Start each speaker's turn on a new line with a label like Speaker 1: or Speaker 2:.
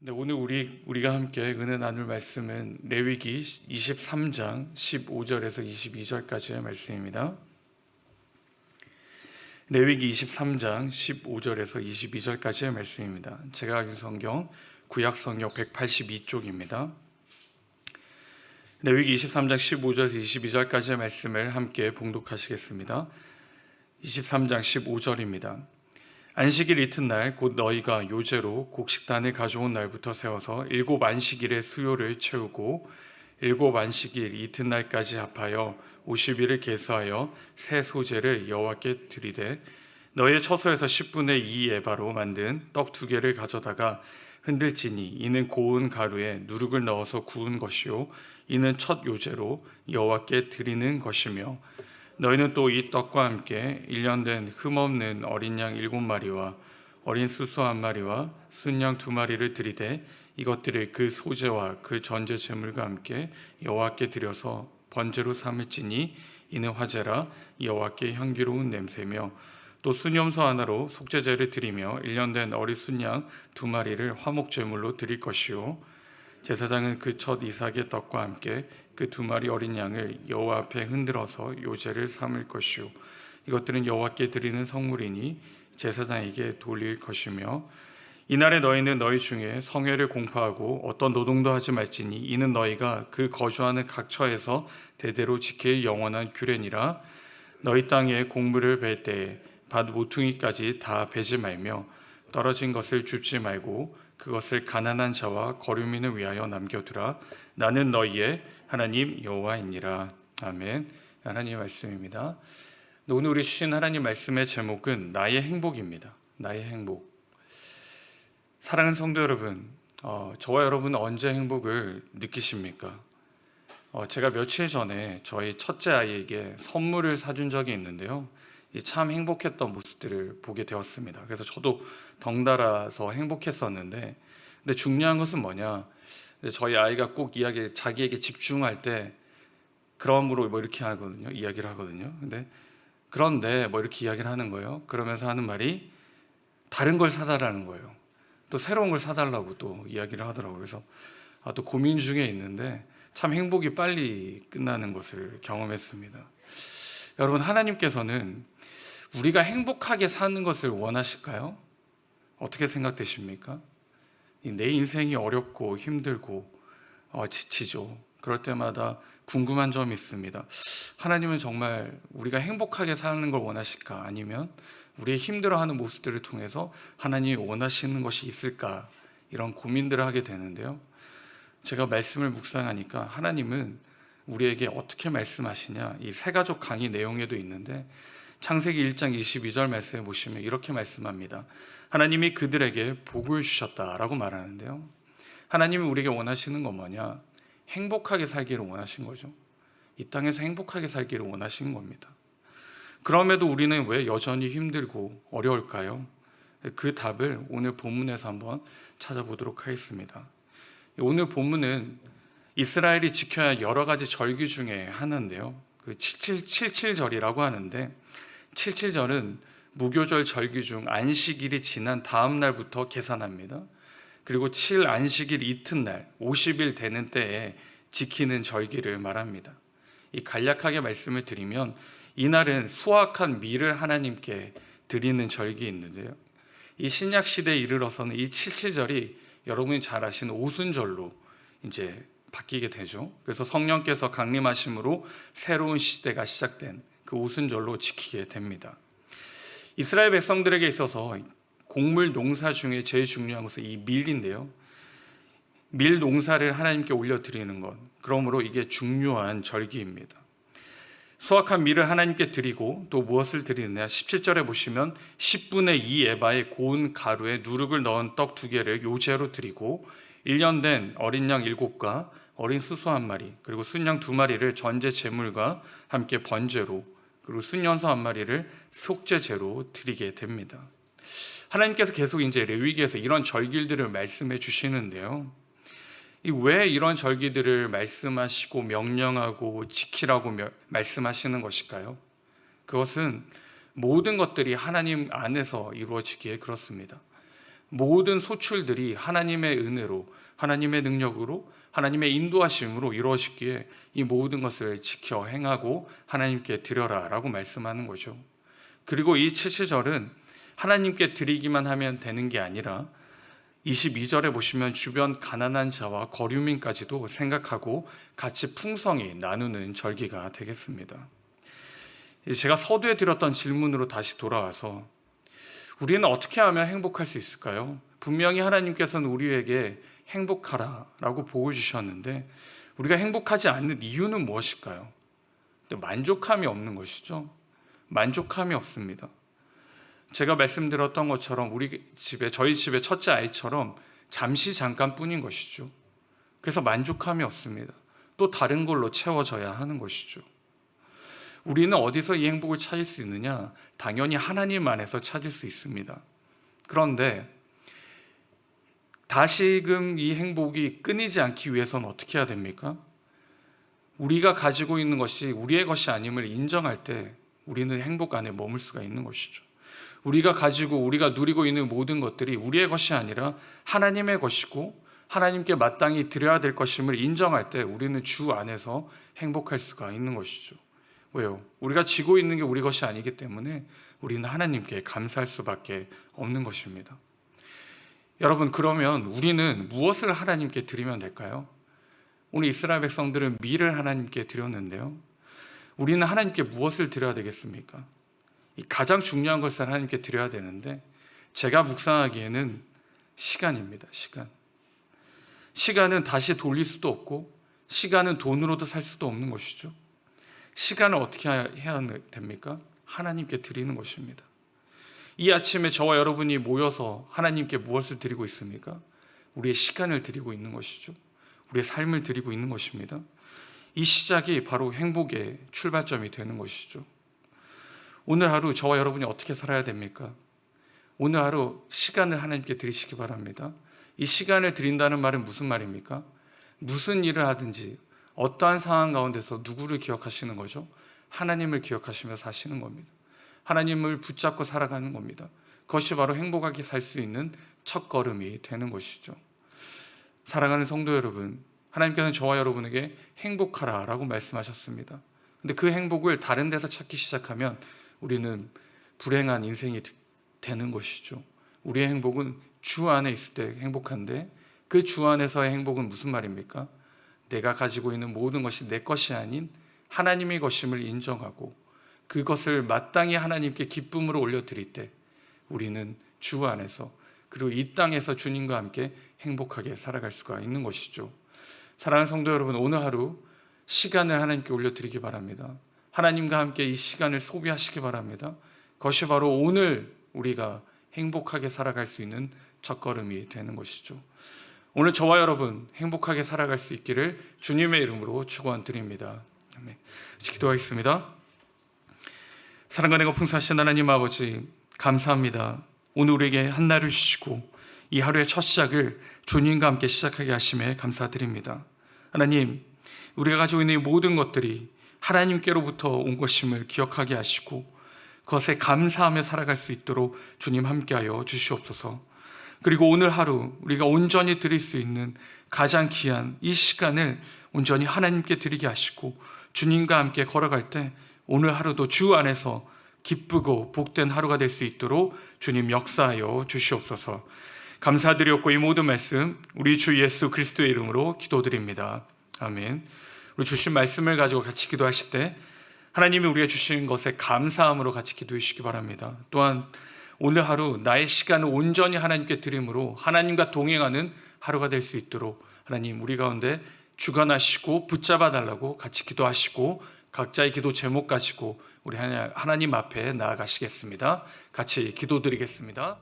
Speaker 1: 네, 오늘 우리가 함께 은혜 나눌 말씀은 레위기 23장 15절에서 22절까지의 말씀입니다. 레위기 23장 15절에서 22절까지의 말씀입니다. 제가 읽은 성경 구약 성경 182쪽입니다. 레위기 23장 15절에서 22절까지의 말씀을 함께 봉독하시겠습니다. 23장 15절입니다. 안식일 이튿날 곧 너희가 요제로 곡식단을 가져온 날부터 세워서 7 안식일의 수요를 채우고 7 안식일 이튿날까지 합하여 50일을 계수하여 새 소제를 여호와께 드리되 너희의 처소에서 10분의 2 에바로 만든 떡 2개를 가져다가 흔들지니 이는 고운 가루에 누룩을 넣어서 구운 것이요 이는 첫 요제로 여호와께 드리는 것이며 너희는 또 이 떡과 함께 1년 된 흠없는 어린 양 7마리와 어린 수소 1마리와 순양 2마리를 드리되 이것들을 그 소제와 그 전제 제물과 함께 여호와께 드려서 번제로 삼을지니 이는 화제라 여호와께 향기로운 냄새며 또 순염소 하나로 속죄제를 드리며 1년 된 어린 순양 2마리를 화목제물로 드릴 것이요 제사장은 그 첫 이삭의 떡과 함께 그 2마리 어린 양을 여호와 앞에 흔들어서 요제를 삼을 것이요 이것들은 여호와께 드리는 성물이니 제사장에게 돌릴 것이며 이날에 너희는 너희 중에 성회를 공포하고 어떤 노동도 하지 말지니 이는 너희가 그 거주하는 각 처에서 대대로 지킬 영원한 규례니라. 너희 땅에 곡물을 벨 때에 밭 모퉁이까지 다 베지 말며 떨어진 것을 줍지 말고 그것을 가난한 자와 거류민을 위하여 남겨두라. 나는 너희의 하나님 여호와이니라. 아멘. 하나님의 말씀입니다. 오늘 우리 주신 하나님 말씀의 제목은 나의 행복입니다. 나의 행복. 사랑하는 성도 여러분, 저와 여러분은 언제 행복을 느끼십니까? 제가 며칠 전에 저희 첫째 아이에게 선물을 사준 적이 있는데요. 참 행복했던 모습들을 보게 되었습니다. 그래서 저도 덩달아서 행복했었는데, 근데 중요한 것은 뭐냐? 저희 아이가 꼭 자기에게 집중할 때 그러므로 이렇게 하거든요. 이야기를 하거든요. 그런데 이렇게 이야기를 하는 거예요. 그러면서 하는 말이 다른 걸 사달라는 거예요. 또 새로운 걸 사달라고 또 이야기를 하더라고요. 그래서 또 고민 중에 있는데 참 행복이 빨리 끝나는 것을 경험했습니다. 여러분, 하나님께서는 우리가 행복하게 사는 것을 원하실까요? 어떻게 생각되십니까? 내 인생이 어렵고 힘들고 지치죠. 그럴 때마다 궁금한 점이 있습니다. 하나님은 정말 우리가 행복하게 사는 걸 원하실까? 아니면 우리의 힘들어하는 모습들을 통해서 하나님이 원하시는 것이 있을까? 이런 고민들을 하게 되는데요. 제가 말씀을 묵상하니까 하나님은 우리에게 어떻게 말씀하시냐, 이 세가족 강의 내용에도 있는데 창세기 1장 22절 말씀에 보시면 이렇게 말씀합니다. 하나님이 그들에게 복을 주셨다라고 말하는데요. 하나님이 우리에게 원하시는 건 뭐냐? 행복하게 살기를 원하신 거죠. 이 땅에서 행복하게 살기를 원하시는 겁니다. 그럼에도 우리는 왜 여전히 힘들고 어려울까요? 그 답을 오늘 본문에서 한번 찾아보도록 하겠습니다. 오늘 본문은 이스라엘이 지켜야 여러 가지 절기 중에 하나인데요. 그 77절이라고 하는데 77절은 무교절 절기 중 안식일이 지난 다음 날부터 계산합니다. 그리고 7 안식일 이튿날 50일 되는 때에 지키는 절기를 말합니다. 이 간략하게 말씀을 드리면 이날은 수확한 밀을 하나님께 드리는 절기 있는데요. 이 신약 시대에 이르러서는 이 77절이 여러분이 잘 아시는 오순절로 이제 바뀌게 되죠. 그래서 성령께서 강림하심으로 새로운 시대가 시작된 그 오순절로 지키게 됩니다. 이스라엘 백성들에게 있어서 곡물 농사 중에 제일 중요한 것은 이 밀인데요. 밀 농사를 하나님께 올려드리는 것, 그러므로 이게 중요한 절기입니다. 수확한 밀을 하나님께 드리고 또 무엇을 드리느냐? 17절에 보시면 10분의 2 에바의 고운 가루에 누룩을 넣은 떡 2개를 요제로 드리고 1년 된 어린 양 7과 어린 수소 1마리 그리고 순양 2마리를 전제 제물과 함께 번제로 그리고 순염소 1마리를 속죄제로 드리게 됩니다. 하나님께서 계속 이제 레위기에서 이런 절기들을 말씀해 주시는데요. 왜 이런 절기들을 말씀하시고 명령하고 지키라고 말씀하시는 것일까요? 그것은 모든 것들이 하나님 안에서 이루어지기에 그렇습니다. 모든 소출들이 하나님의 은혜로, 하나님의 능력으로, 하나님의 인도하심으로 이루어지기에 이 모든 것을 지켜 행하고 하나님께 드려라 라고 말씀하는 거죠. 그리고 이 칠칠절은 하나님께 드리기만 하면 되는 게 아니라 22절에 보시면 주변 가난한 자와 거류민까지도 생각하고 같이 풍성히 나누는 절기가 되겠습니다. 제가 서두에 드렸던 질문으로 다시 돌아와서 우리는 어떻게 하면 행복할 수 있을까요? 분명히 하나님께서는 우리에게 행복하라 라고 복을 주셨는데 우리가 행복하지 않는 이유는 무엇일까요? 만족함이 없는 것이죠. 만족함이 없습니다. 제가 말씀드렸던 것처럼 저희 집의 첫째 아이처럼 잠시 잠깐뿐인 것이죠. 그래서 만족함이 없습니다. 또 다른 걸로 채워져야 하는 것이죠. 우리는 어디서 이 행복을 찾을 수 있느냐? 당연히 하나님 안에서 찾을 수 있습니다. 그런데 다시금 이 행복이 끊이지 않기 위해서는 어떻게 해야 됩니까? 우리가 가지고 있는 것이 우리의 것이 아님을 인정할 때 우리는 행복 안에 머물 수가 있는 것이죠. 우리가 누리고 있는 모든 것들이 우리의 것이 아니라 하나님의 것이고 하나님께 마땅히 드려야 될 것임을 인정할 때 우리는 주 안에서 행복할 수가 있는 것이죠. 왜요? 우리가 지고 있는 게 우리 것이 아니기 때문에 우리는 하나님께 감사할 수밖에 없는 것입니다. 여러분, 그러면 우리는 무엇을 하나님께 드리면 될까요? 오늘 이스라엘 백성들은 밀을 하나님께 드렸는데요. 우리는 하나님께 무엇을 드려야 되겠습니까? 가장 중요한 것을 하나님께 드려야 되는데 제가 묵상하기에는 시간입니다. 시간은 다시 돌릴 수도 없고 시간은 돈으로도 살 수도 없는 것이죠. 시간을 어떻게 해야 됩니까? 하나님께 드리는 것입니다. 이 아침에 저와 여러분이 모여서 하나님께 무엇을 드리고 있습니까? 우리의 시간을 드리고 있는 것이죠. 우리의 삶을 드리고 있는 것입니다. 이 시작이 바로 행복의 출발점이 되는 것이죠. 오늘 하루 저와 여러분이 어떻게 살아야 됩니까? 오늘 하루 시간을 하나님께 드리시기 바랍니다. 이 시간을 드린다는 말은 무슨 말입니까? 무슨 일을 하든지 어떠한 상황 가운데서 누구를 기억하시는 거죠? 하나님을 기억하시며 사시는 겁니다. 하나님을 붙잡고 살아가는 겁니다. 그것이 바로 행복하게 살 수 있는 첫걸음이 되는 것이죠. 사랑하는 성도 여러분, 하나님께서는 저와 여러분에게 행복하라 라고 말씀하셨습니다. 근데 그 행복을 다른 데서 찾기 시작하면 우리는 불행한 인생이 되는 것이죠. 우리의 행복은 주 안에 있을 때 행복한데 그 주 안에서의 행복은 무슨 말입니까? 내가 가지고 있는 모든 것이 내 것이 아닌 하나님의 것임을 인정하고 그것을 마땅히 하나님께 기쁨으로 올려드릴 때 우리는 주 안에서 그리고 이 땅에서 주님과 함께 행복하게 살아갈 수가 있는 것이죠. 사랑하는 성도 여러분, 오늘 하루 시간을 하나님께 올려드리기 바랍니다. 하나님과 함께 이 시간을 소비하시기 바랍니다. 그것이 바로 오늘 우리가 행복하게 살아갈 수 있는 첫걸음이 되는 것이죠. 오늘 저와 여러분 행복하게 살아갈 수 있기를 주님의 이름으로 축원드립니다. 아멘. 기도하겠습니다. 사랑과 내가 풍성하신 하나님 아버지, 감사합니다. 오늘 우리에게 한 날을 주시고 이 하루의 첫 시작을 주님과 함께 시작하게 하심에 감사드립니다. 하나님, 우리가 가지고 있는 이 모든 것들이 하나님께로부터 온 것임을 기억하게 하시고 그것에 감사하며 살아갈 수 있도록 주님 함께하여 주시옵소서. 그리고 오늘 하루 우리가 온전히 드릴 수 있는 가장 귀한 이 시간을 온전히 하나님께 드리게 하시고 주님과 함께 걸어갈 때 오늘 하루도 주 안에서 기쁘고 복된 하루가 될 수 있도록 주님 역사하여 주시옵소서. 감사드렸고 이 모든 말씀 우리 주 예수 그리스도의 이름으로 기도드립니다. 아멘. 우리 주신 말씀을 가지고 같이 기도하실 때 하나님이 우리가 주신 것에 감사함으로 같이 기도해 주시기 바랍니다. 또한 오늘 하루 나의 시간을 온전히 하나님께 드림으로 하나님과 동행하는 하루가 될 수 있도록 하나님 우리 가운데 주관하시고 붙잡아 달라고 같이 기도하시고 각자의 기도 제목 가지고 우리 하나님 앞에 나아가시겠습니다. 같이 기도드리겠습니다.